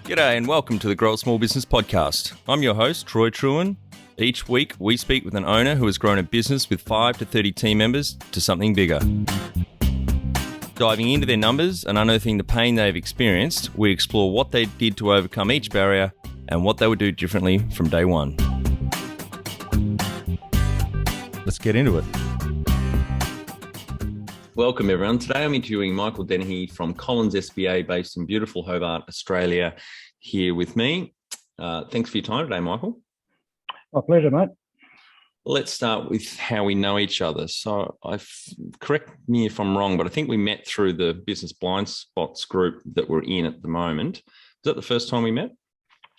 G'day and welcome to the Grow a Small Business Podcast. I'm your host, Troy Truen. Each week, we speak with an owner who has grown a business with 5 to 30 team members to something bigger. Diving into their numbers and unearthing the pain they've experienced, we explore what they did to overcome each barrier and what they would do differently from day one. Let's get into it. Welcome, everyone. Today I'm interviewing Michael Denehey from Collins SBA, based in beautiful Hobart, Australia, here with me. Thanks for your time today, Michael. My pleasure, mate. Let's start with how we know each other. So, correct me if I'm wrong, but I think we met through the Business Blind Spots group that we're in at the moment. Is that the first time we met?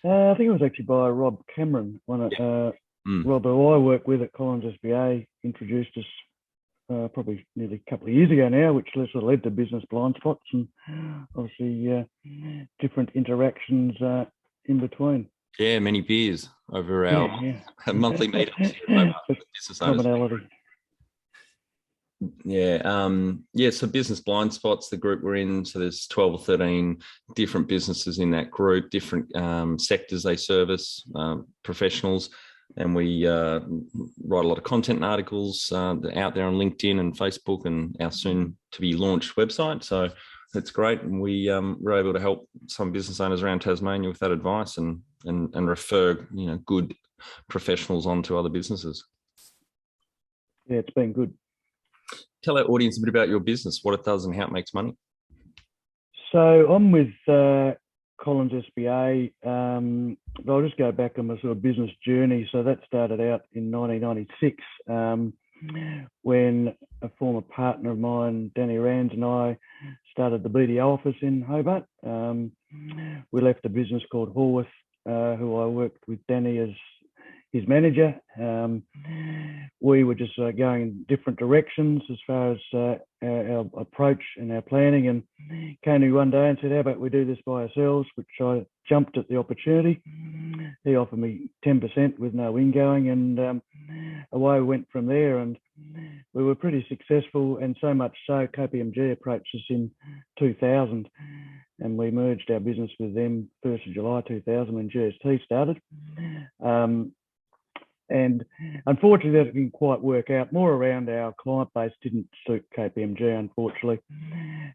I think it was actually by Rob Cameron. Rob, who I work with at Collins SBA, introduced us probably nearly a couple of years ago now, which sort of led to Business Blind Spots and obviously different interactions in between. Yeah, many beers over our monthly meetups. Business commonality. So Business Blind Spots, the group we're in, so there's 12 or 13 different businesses in that group, different sectors they service, professionals. And we write a lot of content and articles out there on LinkedIn and Facebook and our soon-to-be launched website. So that's great. And we were able to help some business owners around Tasmania with that advice and refer, good professionals onto other businesses. Yeah, it's been good. Tell our audience a bit about your business, what it does and how it makes money. So I'm with Collins SBA, but I'll just go back on my sort of business journey. So that started out in 1996 when a former partner of mine, Danny Rands, and I started the BDO office in Hobart. We left a business called Horworth, who I worked with Danny as his manager. We were just going in different directions as far as our approach and our planning, and came to me one day and said, how about we do this by ourselves, which I jumped at the opportunity. He offered me 10% with no ingoing, and away we went from there. And we were pretty successful, and so much so KPMG approached us in 2000, and we merged our business with them 1st of July 2000 when GST started. And unfortunately, that didn't quite work out. More around our client base didn't suit KPMG, unfortunately.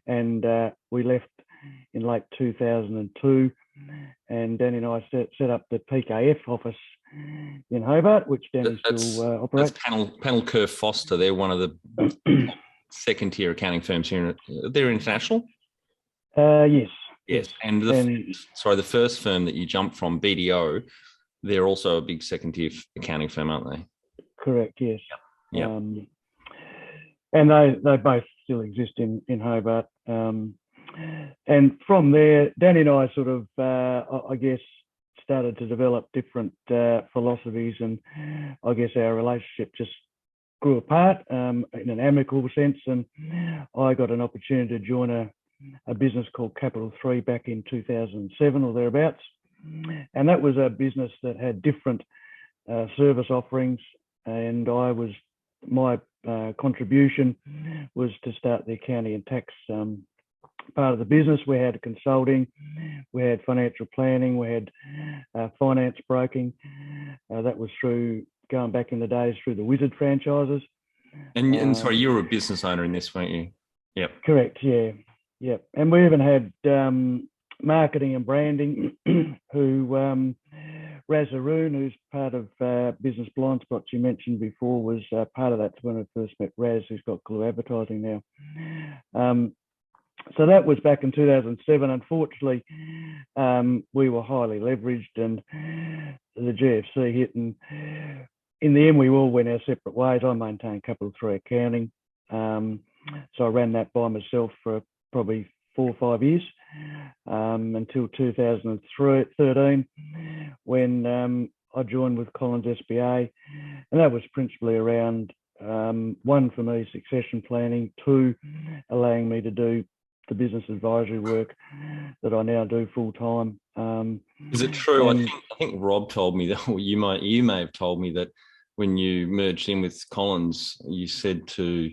And we left in late 2002. And Danny and I set up the PKF office in Hobart, which Danny still operates. That's Panel Kerr Foster. They're one of the second-tier accounting firms here. They're international? Yes. And the first firm that you jumped from, BDO, they're also a big second-tier accounting firm, aren't they? Correct, yes. Yep. And they both still exist in Hobart. And from there, Danny and I sort of, I guess, started to develop different philosophies, and I guess our relationship just grew apart in an amicable sense. And I got an opportunity to join a business called Capital 3 back in 2007 or thereabouts. And that was a business that had different service offerings, and my contribution was to start the accounting and tax part of the business. We had consulting, we had financial planning, we had finance broking. That was going back in the days through the Wizard franchises. And sorry, you were a business owner in this, weren't you? Yep. Correct. Yeah. Yep. And we even had marketing and branding, who Raz Haroon, who's part of Business Blind Spots you mentioned before, was part of that when I first met Raz, who's got Glue Advertising now. So that was back in 2007. Unfortunately, we were highly leveraged, and the GFC hit, and in the end we all went our separate ways. I maintained Capital 3 accounting, so I ran that by myself for probably 4 or 5 years, until 2013, when I joined with Collins SBA, and that was principally around one, for me, succession planning; two, allowing me to do the business advisory work that I now do full time. Is it true? I think Rob told me that, or you may have told me that when you merged in with Collins, you said to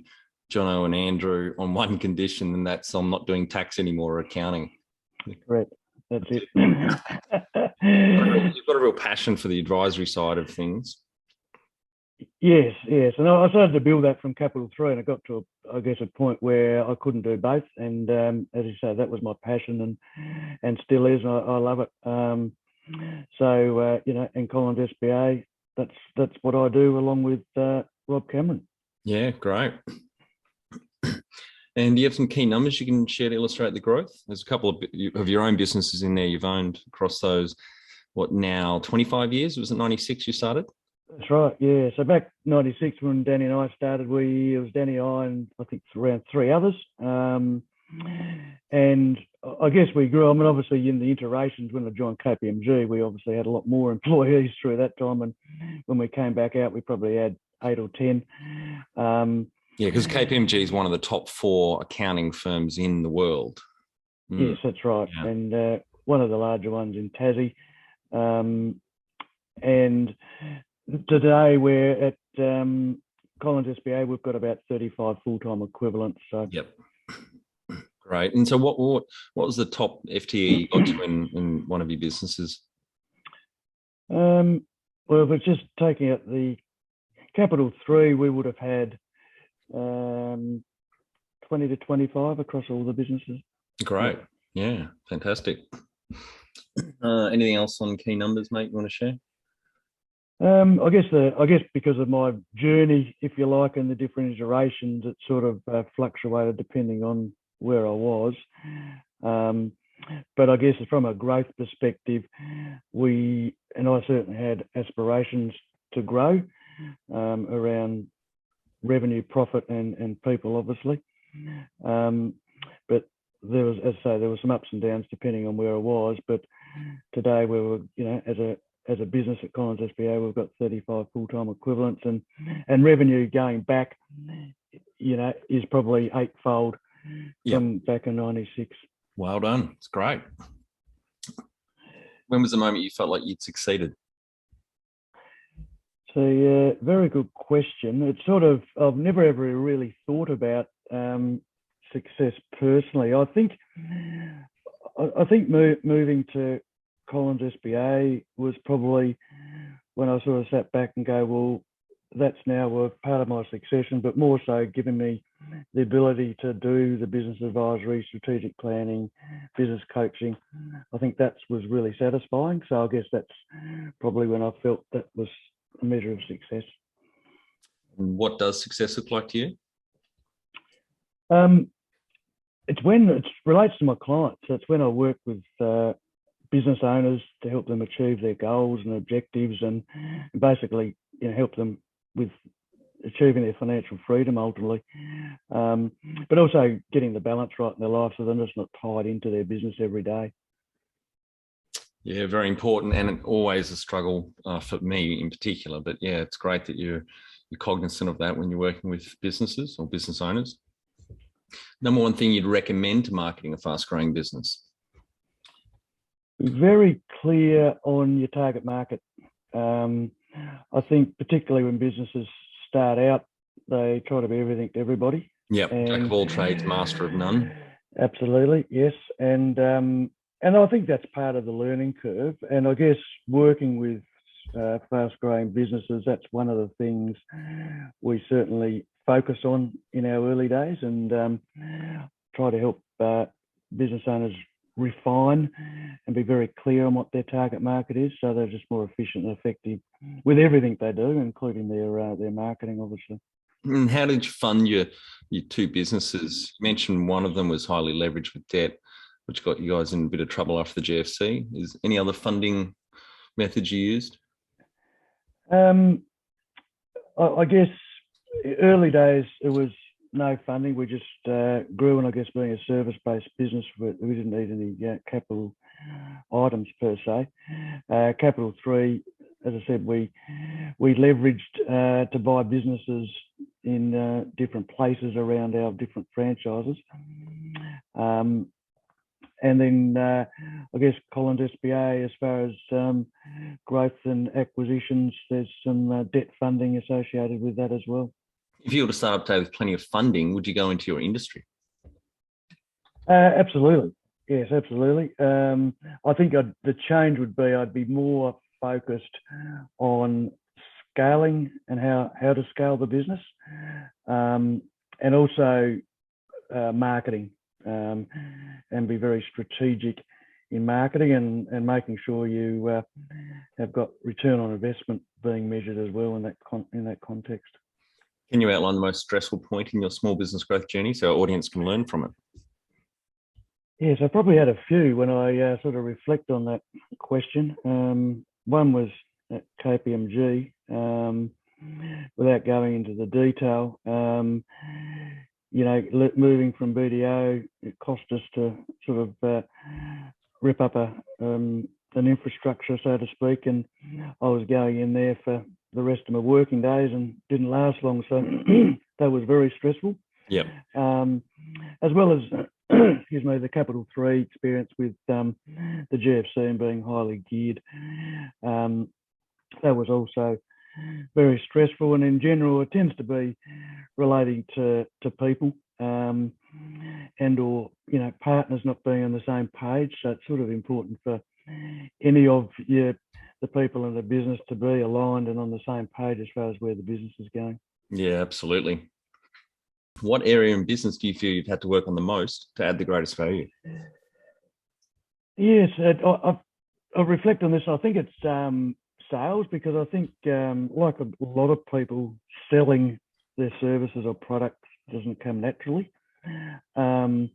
Jono and Andrew on one condition, and that's I'm not doing tax anymore or accounting. Correct. That's it. You've got a real passion for the advisory side of things. Yes. And I started to build that from Capital 3, and I got to, I guess, a point where I couldn't do both. And as you say, that was my passion and still is. I love it. And Collins SBA, that's what I do along with Rob Cameron. Yeah, great. And do you have some key numbers you can share to illustrate the growth? There's a couple of your own businesses in there you've owned across those, what now, 25 years? Was it 96 you started? That's right, yeah. So back 96 when Danny and I started, it was Danny, I, and I think around 3 others. And I guess we grew. I mean, obviously in the iterations when I joined KPMG, we obviously had a lot more employees through that time. And when we came back out, we probably had 8 or 10. Yeah, because KPMG is one of the top 4 accounting firms in the world. Yes, that's right. Yeah. And one of the larger ones in Tassie. And today we're at Collins SBA. We've got about 35 full-time equivalents. So. Yep. Great. And so what was the top FTE you got to in one of your businesses? Well, if it's just taking out the Capital 3, we would have had 20 to 25 across all the businesses. Great. Yeah, fantastic. Anything else on key numbers, mate, you want to share? I guess because of my journey, if you like, and the different iterations, it sort of fluctuated depending on where I was. But I guess from a growth perspective, I certainly had aspirations to grow around revenue, profit, and people, obviously. But there was, as I say, there were some ups and downs depending on where I was. But today we were, as a business at Collins SBA, we've got 35 full-time equivalents, and revenue going back, is probably 8-fold from back in 96. Well done. It's great. When was the moment you felt like you'd succeeded? So, very good question. It's sort of, I've never ever really thought about success personally. I think moving to Collins SBA was probably when I sort of sat back and go, well, that's now part of my succession, but more so giving me the ability to do the business advisory, strategic planning, business coaching. I think that was really satisfying. So I guess that's probably when I felt that was a measure of success. What does success look like to you? It's when it relates to my clients. So it's when I work with business owners to help them achieve their goals and objectives, and basically help them with achieving their financial freedom ultimately, but also getting the balance right in their life so they're just not tied into their business every day. Yeah, very important, and always a struggle for me in particular. But yeah, it's great that you're cognizant of that when you're working with businesses or business owners. Number one thing you'd recommend to marketing a fast-growing business? Be very clear on your target market. I think particularly when businesses start out, they try to be everything to everybody. Yeah, jack of all trades, master of none. Absolutely, yes. And I think that's part of the learning curve. And I guess working with fast-growing businesses, that's one of the things we certainly focus on in our early days, and try to help business owners refine and be very clear on what their target market is, so they're just more efficient and effective with everything they do, including their marketing, obviously. And how did you fund your 2 businesses? You mentioned one of them was highly leveraged with debt, which got you guys in a bit of trouble after the GFC. Is any other funding methods you used? I guess early days it was no funding. We just grew, and I guess being a service-based business, we didn't need any capital items per se. Capital 3, as I said, we leveraged to buy businesses in different places around our different franchises. And then I guess Collins SBA, as far as growth and acquisitions, there's some debt funding associated with that as well. If you were to start up today with plenty of funding, would you go into your industry? Absolutely. Yes, absolutely. I think the change would be I'd be more focused on scaling and how to scale the business, and also marketing, and be very strategic in marketing and making sure you have got return on investment being measured as well in that context. Can you outline the most stressful point in your small business growth journey so our audience can learn from it? Yes, I probably had a few when I sort of reflect on that question. One was at KPMG. Without going into the detail, moving from BDO, it cost us to sort of rip up an infrastructure, so to speak, and I was going in there for the rest of my working days and didn't last long, so that was very stressful. Yep. As well as excuse me, the Capital 3 experience with the GFC and being highly geared. That was also very stressful, and in general it tends to be relating to people, and or partners not being on the same page. So it's sort of important for any of the people in the business to be aligned and on the same page as far as where the business is going. Yeah, absolutely. What area in business do you feel you've had to work on the most to add the greatest value? Yes, I reflect on this. I think it's sales, because I think like a lot of people, selling their services or products doesn't come naturally. So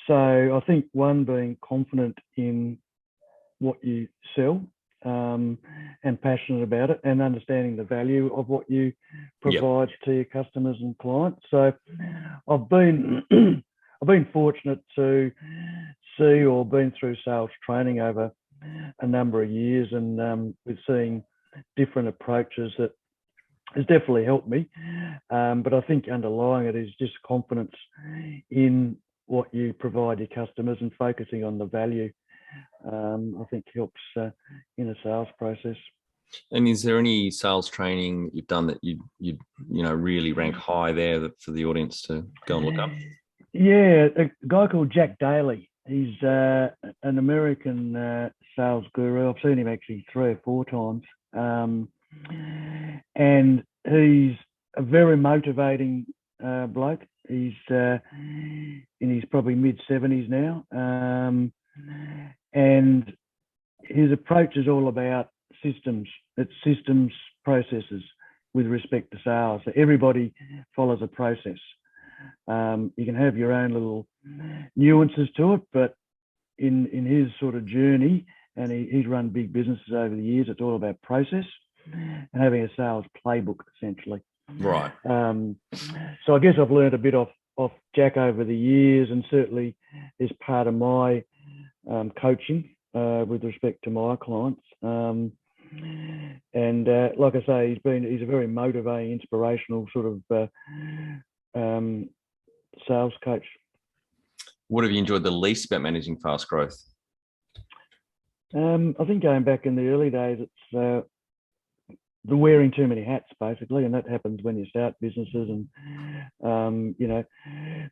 I think one, being confident in what you sell, and passionate about it, and understanding the value of what you provide to your customers and clients. So I've been fortunate to see or been through sales training over a number of years, and with seeing different approaches that has definitely helped me. But I think underlying it is just confidence in what you provide your customers and focusing on the value. I think helps in a sales process. And is there any sales training you've done that you really rank high there for the audience to go and look up? Yeah, a guy called Jack Daly. He's an American sales guru. I've seen him actually 3 or 4 times, and he's a very motivating bloke. He's in his probably mid-70s now. And his approach is all about systems. It's systems, processes with respect to sales. So everybody follows a process. You can have your own little nuances to it, but in his sort of journey, and he's run big businesses over the years, it's all about process and having a sales playbook, essentially. Right. So I guess I've learned a bit off Jack over the years, and certainly is part of my coaching with respect to my clients. And like I say, he's a very motivating, inspirational sort of sales coach. What have you enjoyed the least about managing fast growth? I think going back in the early days, it's the wearing too many hats, basically, and that happens when you start businesses, and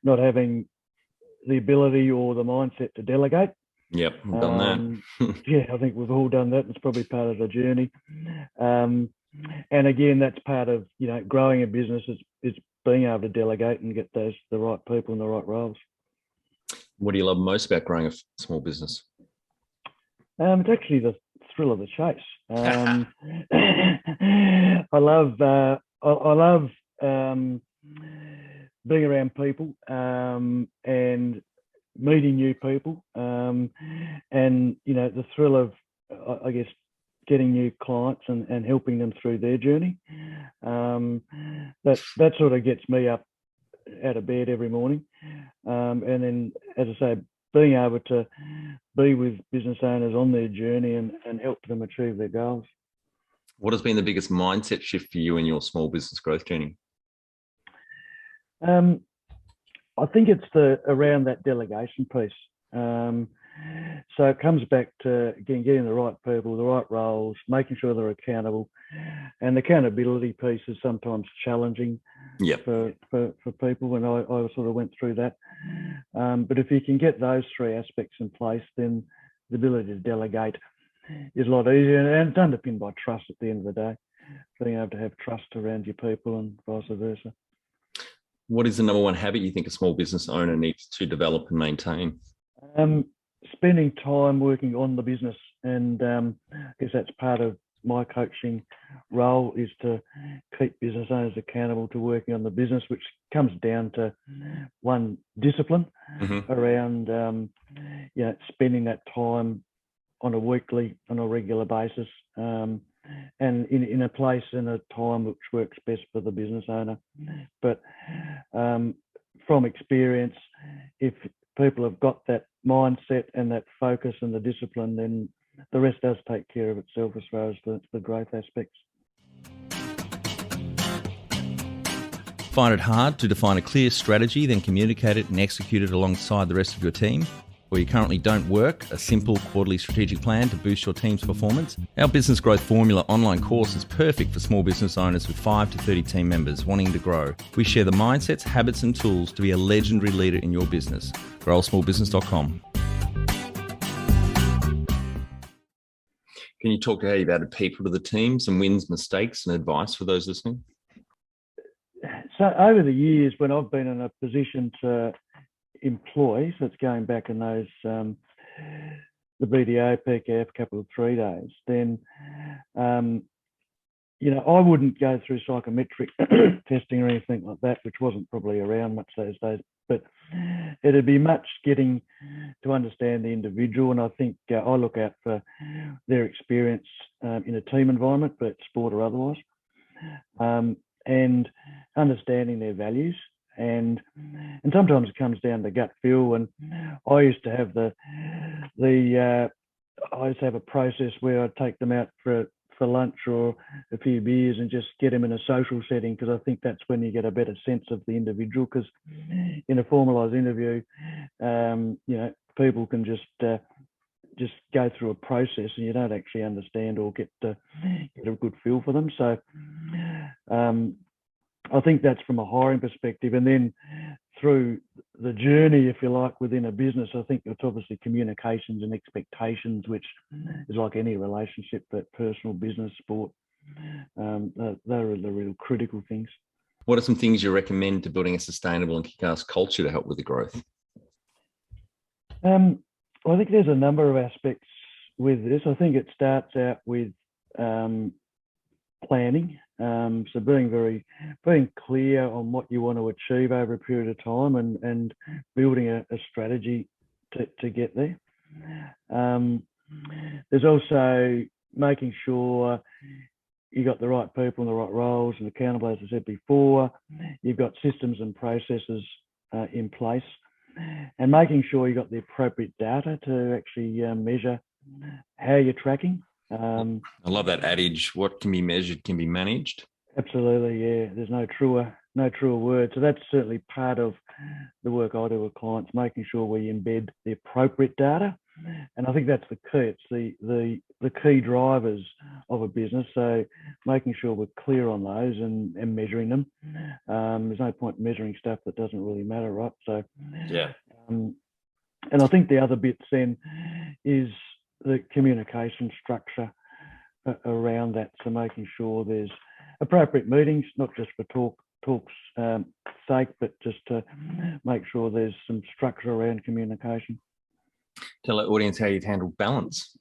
not having the ability or the mindset to delegate. Yep, I've done that. Yeah, I think we've all done that. It's probably part of the journey. And again, that's part of growing a business. Is being able to delegate and get the right people in the right roles. What do you love most about growing a small business? It's actually the thrill of the chase. I love being around people, and meeting new people, and the thrill of, I guess, getting new clients and helping them through their journey. That sort of gets me up out of bed every morning, and then, as I say, being able to be with business owners on their journey and help them achieve their goals. What has been the biggest mindset shift for you in your small business growth journey? I think it's around that delegation piece. So it comes back to, again, getting the right people, the right roles, making sure they're accountable. And the accountability piece is sometimes challenging for people, and I sort of went through that. But if you can get those three aspects in place, then the ability to delegate is a lot easier, and it's underpinned by trust at the end of the day, being able to have trust around your people and vice versa. What is the number one habit you think a small business owner needs to develop and maintain? Spending time working on the business, and I guess that's part of my coaching role, is to keep business owners accountable to working on the business, which comes down to one, discipline around spending that time on a weekly, on a regular basis, and in a place and a time which works best for the business owner. But from experience, if people have got that mindset and that focus and the discipline, then the rest does take care of itself as far as the growth aspects. Find it hard to define a clear strategy, then communicate it and execute it alongside the rest of your team? Or you currently don't work a simple quarterly strategic plan to boost your team's performance? Our Business Growth Formula online course is perfect for small business owners with 5 to 30 team members wanting to grow. We share the mindsets, habits and tools to be a legendary leader in your business. growasmallbusiness.com. Can you talk to how you've added people to the team, some wins, mistakes and advice for those listening? So over the years, when I've been in a position to employ, so it's going back in those the BDO, PKF, couple of 3 days, then I wouldn't go through psychometric testing or anything like that, which wasn't probably around much those days, but it'd be much getting to understand the individual. And I think I look out for their experience in a team environment, but sport or otherwise, and understanding their values. And sometimes it comes down to gut feel. And I used to have I used to have a process where I'd take them out for lunch or a few beers and just get them in a social setting, because I think that's when you get a better sense of the individual. Because in a formalised interview, people can just go through a process and you don't actually understand or get a good feel for them. So I think that's from a hiring perspective. And then through the journey, if you like, within a business, I think it's obviously communications and expectations, which is like any relationship, but personal, business, sport, they're the real critical things. What are some things you recommend to building a sustainable and kick-ass culture to help with the growth? I think there's a number of aspects with this. I think it starts out with planning. So being clear on what you want to achieve over a period of time, and building a strategy to get there. There's also making sure you got the right people in the right roles and accountable, as I said before. You've got systems and processes in place, and making sure you got the appropriate data to actually measure how you're tracking. I love that adage, what can be measured can be managed. Absolutely, yeah. There's no truer word. So that's certainly part of the work I do with clients, making sure we embed the appropriate data. And I think that's the key. It's the key drivers of a business. So making sure we're clear on those and measuring them. There's no point measuring stuff that doesn't really matter, right? So yeah. And I think the other bits then is the communication structure around that. So making sure there's appropriate meetings, not just for talk's sake, but just to make sure there's some structure around communication. Tell the audience how you've handled balance.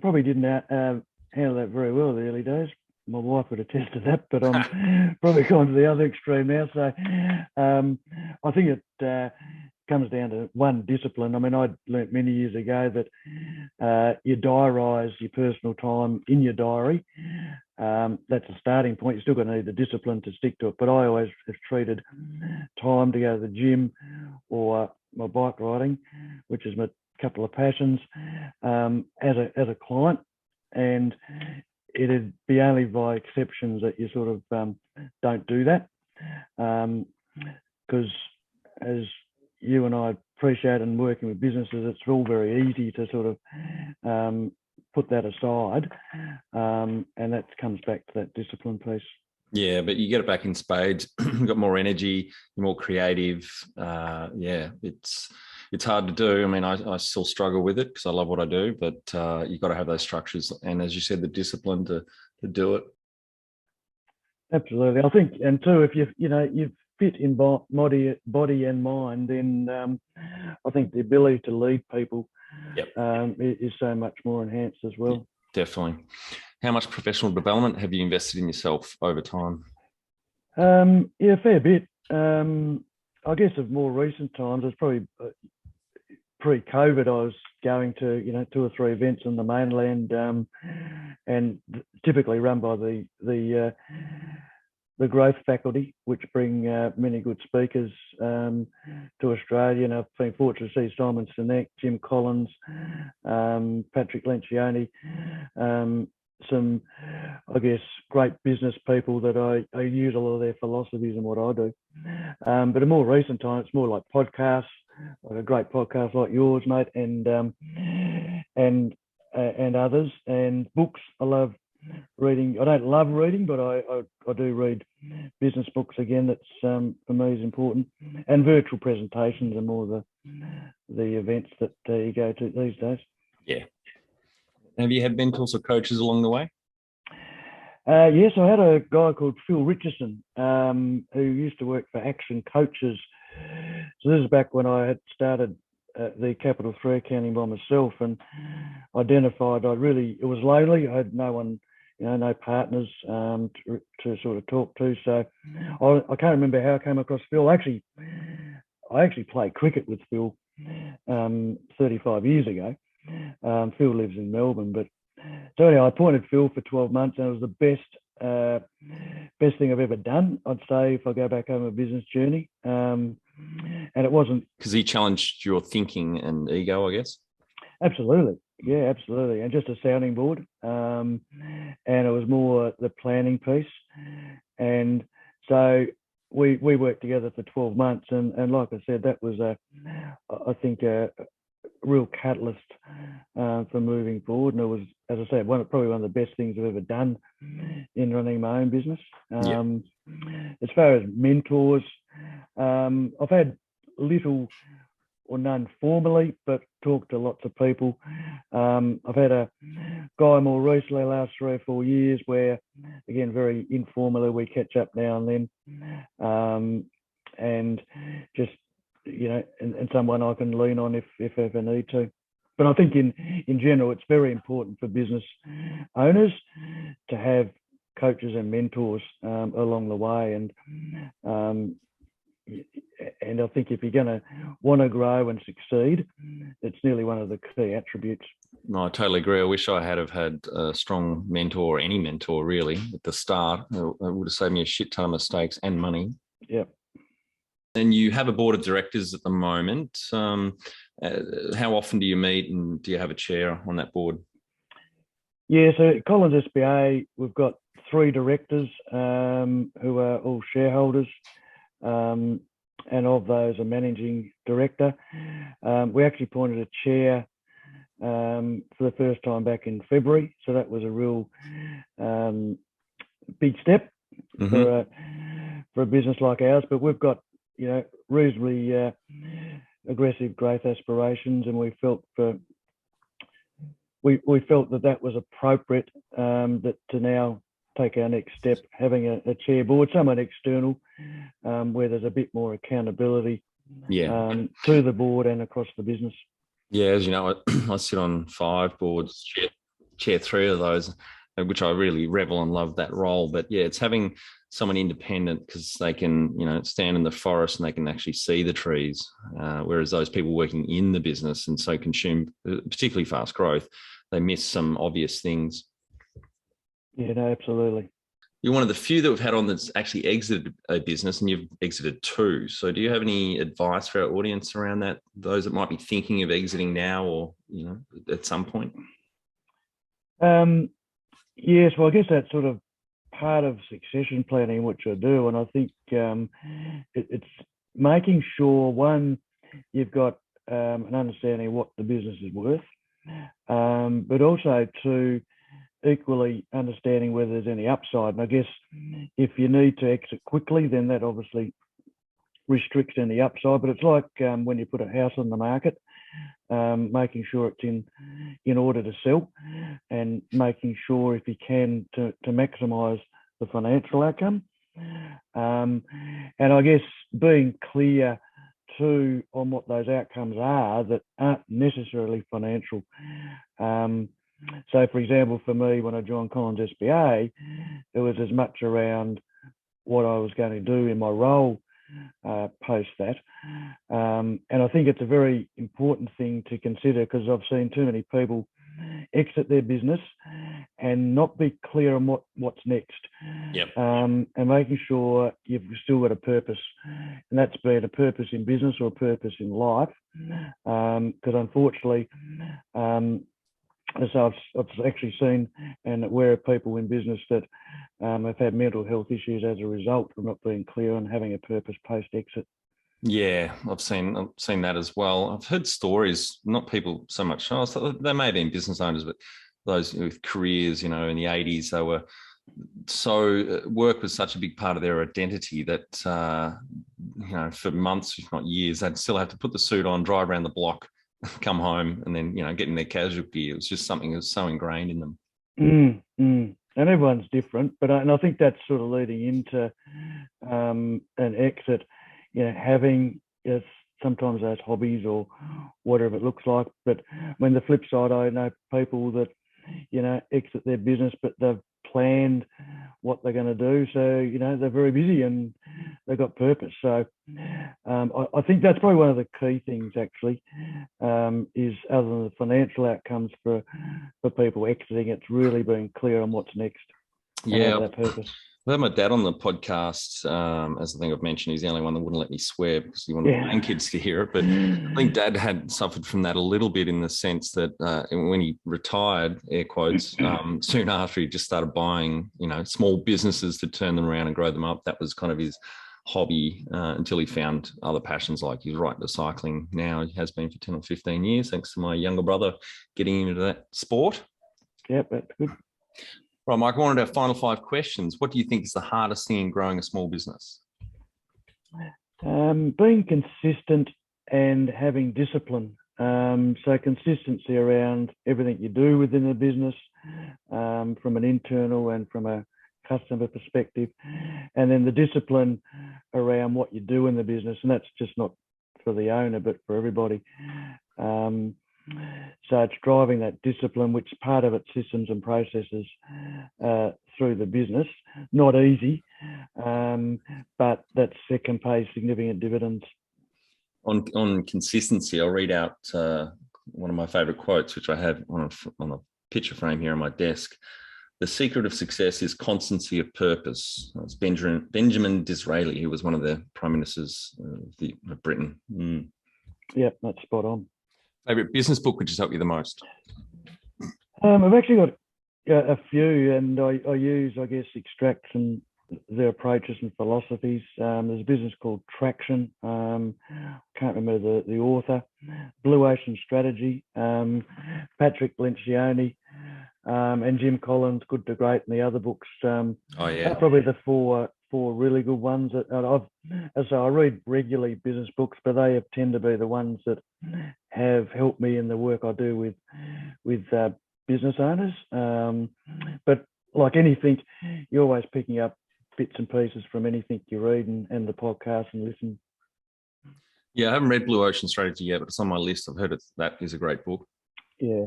Probably didn't handle that very well in the early days. My wife would attest to that, but I'm probably gone to the other extreme now. So I think it comes down to one, discipline. I mean, I learnt many years ago that you diarise your personal time in your diary. That's a starting point. You're still going to need the discipline to stick to it. But I always have treated time to go to the gym or my bike riding, which is my couple of passions, as a client. And it'd be only by exceptions that you sort of don't do that, because as you and I appreciate in working with businesses, it's all very easy to sort of put that aside, and that comes back to that discipline piece. Yeah, but you get it back in spades. You've got more energy, you're more creative. Yeah, it's hard to do. I mean, I still struggle with it because I love what I do, but you've got to have those structures and, as you said, the discipline to do it. Absolutely, I think, and too, if you fit in body and mind, then I think the ability to lead people is so much more enhanced as well. Yeah, definitely. How much professional development have you invested in yourself over time? Yeah, a fair bit. I guess of more recent times, it's probably pre-COVID. I was going to 2 or 3 events in the mainland, and typically run by the growth faculty, which bring many good speakers to Australia. And I've been fortunate to see Simon Sinek, Jim Collins, Patrick Lencioni, some, I guess, great business people that I use a lot of their philosophies in what I do. But in more recent times, it's more like podcasts, like a great podcast like yours, mate, and others, and books. I love reading. I don't love reading, but I do read business books. Again, that's for me is important. And virtual presentations are more the events that you go to these days. Yeah. Have you had mentors or coaches along the way? Yes, I had a guy called Phil Richardson, who used to work for Action Coaches. So this is back when I had started the Capital 3 accounting by myself, and identified it was lonely. I had no one, no partners to sort of talk to. So I can't remember how I came across Phil. I actually played cricket with Phil 35 years ago. Phil lives in Melbourne, but so anyway, I appointed Phil for 12 months, and it was the best thing I've ever done, I'd say, if I go back over my business journey. And it wasn't because he challenged your thinking and ego, I guess. Absolutely, yeah, absolutely, and just a sounding board. And it was more the planning piece, and so we worked together for 12 months, and like I said, that was I think a real catalyst for moving forward. And it was, as I said, probably one of the best things I've ever done in running my own business. As far as mentors, I've had little or none formally, but talked to lots of people. I've had a guy more recently, last 3 or 4 years, where, again, very informally, we catch up now and then, and just, and someone I can lean on if ever need to. But I think in general, it's very important for business owners to have coaches and mentors along the way. And I think if you're going to want to grow and succeed, it's nearly one of the key attributes. No, I totally agree. I wish I had a strong mentor, or any mentor really, at the start. It would have saved me a shit ton of mistakes and money. Yeah. And you have a board of directors at the moment. How often do you meet, and do you have a chair on that board? Yeah, so Collins SBA, we've got 3 directors who are all shareholders. And of those, a managing director. We actually appointed a chair for the first time back in February, so that was a real big step for a business like ours. But we've got reasonably aggressive growth aspirations, and we felt that was appropriate to now take our next step, having a chair board, someone external, where there's a bit more accountability to the board and across the business. Yeah, as you know, I sit on 5 boards, chair 3 of those, which I really revel and love that role. But yeah, it's having someone independent, because they can, stand in the forest and they can actually see the trees, whereas those people working in the business and so consume particularly fast growth, they miss some obvious things. Yeah, no, absolutely. You're one of the few that we've had on that's actually exited a business, and you've exited 2. So do you have any advice for our audience around that, those that might be thinking of exiting now or, at some point? Yes, well, I guess that's sort of part of succession planning, which I do. And I think it's making sure, one, you've got and understanding what the business is worth, but also to equally understanding whether there's any upside. And I guess if you need to exit quickly, then that obviously restricts any upside. But it's like when you put a house on the market, making sure it's in order to sell, and making sure, if you can, to maximise the financial outcome. And I guess being clear too on what those outcomes are that aren't necessarily financial. So, for example, for me, when I joined Collins SBA, it was as much around what I was going to do in my role post that. And I think it's a very important thing to consider, because I've seen too many people exit their business and not be clear on what's next. Yep. And making sure you've still got a purpose, and that's been a purpose in business or a purpose in life. Because unfortunately, as I've actually seen and aware of people in business that have had mental health issues as a result of not being clear on having a purpose post-exit. Yeah, I've seen that as well. I've heard stories, not people so much. They may have been business owners, but those with careers, in the 80s, they were work was such a big part of their identity that, for months, if not years, they'd still have to put the suit on, drive around the block, come home, and then, get in their casual gear. It was just something that was so ingrained in them. And everyone's different, but I think that's sort of leading into an exit, having sometimes those hobbies or whatever it looks like. But when the flip side, I know people that, exit their business, but they've planned what they're going to do. So, they're very busy and they've got purpose. So I think that's probably one of the key things, actually, is other than the financial outcomes for people exiting, it's really being clear on what's next. Yeah. That purpose. I had my dad on the podcast, as I think I've mentioned. He's the only one that wouldn't let me swear because he wanted the grandkids to hear it. But I think Dad had suffered from that a little bit, in the sense that when he retired, air quotes, soon after, he just started buying, small businesses to turn them around and grow them up. That was kind of his hobby until he found other passions, like he's right into cycling now. He has been for 10 or 15 years, thanks to my younger brother getting into that sport. Yep, that's good. Right, Mike, I wanted our final 5 questions. What do you think is the hardest thing in growing a small business? Being consistent and having discipline. So consistency around everything you do within the business, from an internal and from a customer perspective, and then the discipline around what you do in the business, and that's just not for the owner but for everybody. So it's driving that discipline, which part of it's systems and processes through the business. Not easy, but that can pay significant dividends. On consistency, I'll read out one of my favourite quotes, which I have on a picture frame here on my desk. The secret of success is constancy of purpose. It's Benjamin Disraeli, who was one of the prime ministers of Britain. Yep, that's spot on. Favourite business book which has helped you the most? I've actually got a few, and I use, I guess, extract from their approaches and philosophies. There's a business called Traction. Can't remember the author. Blue Ocean Strategy. Patrick Lencioni, and Jim Collins, Good to Great, and the other books. Are probably the four really good ones that I read regularly business books, but they tend to be the ones that have helped me in the work I do with business owners. But like anything, you're always picking up bits and pieces from anything you read and the podcast and listen. Yeah, I haven't read Blue Ocean Strategy yet, but it's on my list. I've heard that is a great book. Yeah.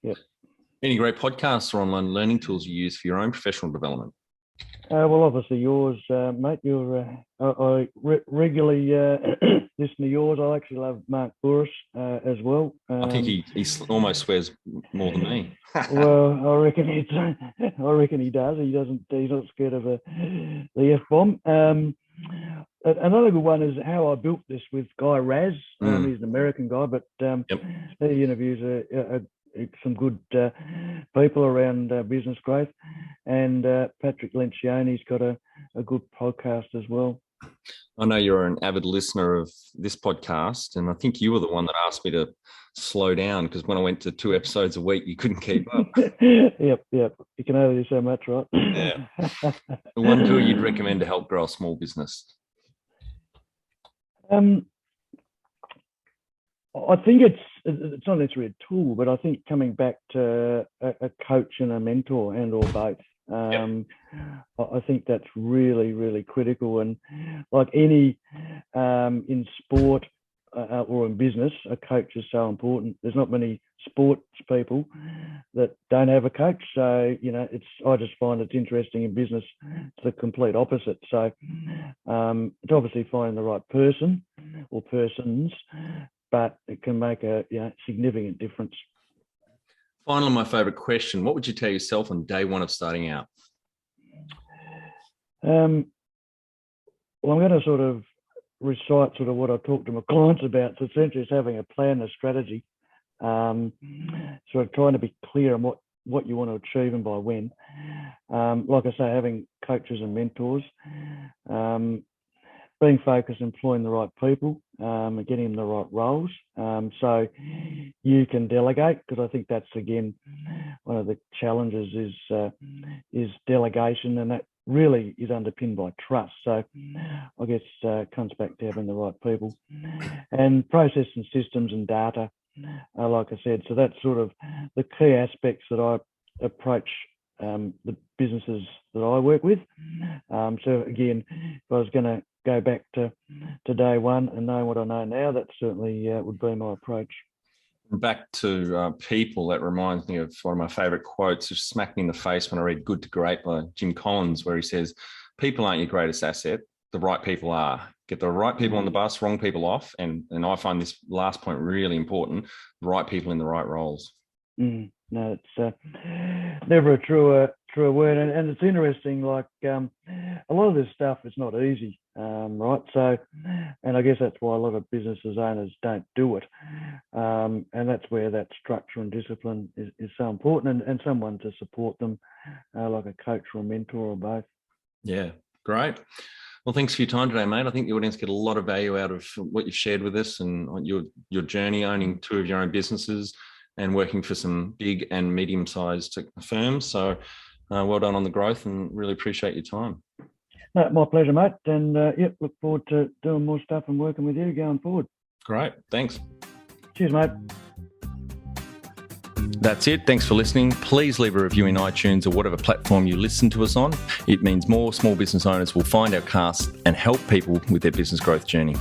Yep. Any great podcasts or online learning tools you use for your own professional development? Well, obviously yours, mate. I regularly listen to yours. I actually love Mark Burris as well. I think he almost swears more than me. Well, I reckon he does. He's not scared of the F-bomb. Another good one is How I Built This with Guy Raz. He's an American guy, but he interviews some good people around business growth. And Patrick Lencioni's got a good podcast as well. I know you're an avid listener of this podcast, and I think you were the one that asked me to slow down because when I went to 2 episodes a week, you couldn't keep up. Yep. You can only do so much, right? Yeah. The one tool you'd recommend to help grow a small business? I think it's not necessarily a tool, but I think coming back to a coach and a mentor and or both. I think that's really, really critical. And like any in sport or in business, a coach is so important. There's not many sports people that don't have a coach. So, I just find it's interesting in business. It's the complete opposite. So it's obviously finding the right person or persons, but it can make a significant difference. Finally, my favourite question: what would you tell yourself on day one of starting out? Well, I'm going to sort of recite sort of what I talk to my clients about. So essentially, it's having a plan, a strategy, sort of trying to be clear on what you want to achieve and by when. Like I say, having coaches and mentors, being focused, employing the right people, and getting in the right roles. So you can delegate, because I think that's, again, one of the challenges is delegation, and that really is underpinned by trust. So I guess it comes back to having the right people and process and systems and data, like I said. So that's sort of the key aspects that I approach the businesses that I work with. So again, if I was going to go back to day one and know what I know now, that certainly would be my approach. Back to people, that reminds me of one of my favourite quotes, which smacked me in the face when I read Good to Great by Jim Collins, where he says, people aren't your greatest asset, the right people are. Get the right people on the bus, wrong people off. And I find this last point really important, the right people in the right roles. No, it's never a truer word. And it's interesting, like a lot of this stuff is not easy, right? So, and I guess that's why a lot of business owners don't do it. And that's where that structure and discipline is so important, and someone to support them, like a coach or a mentor or both. Yeah, great. Well, thanks for your time today, mate. I think the audience get a lot of value out of what you've shared with us and your journey owning 2 of your own businesses and working for some big and medium-sized firms. So well done on the growth, and really appreciate your time. No, my pleasure, mate. And look forward to doing more stuff and working with you going forward. Great. Thanks. Cheers, mate. That's it. Thanks for listening. Please leave a review in iTunes or whatever platform you listen to us on. It means more small business owners will find our cast and help people with their business growth journey.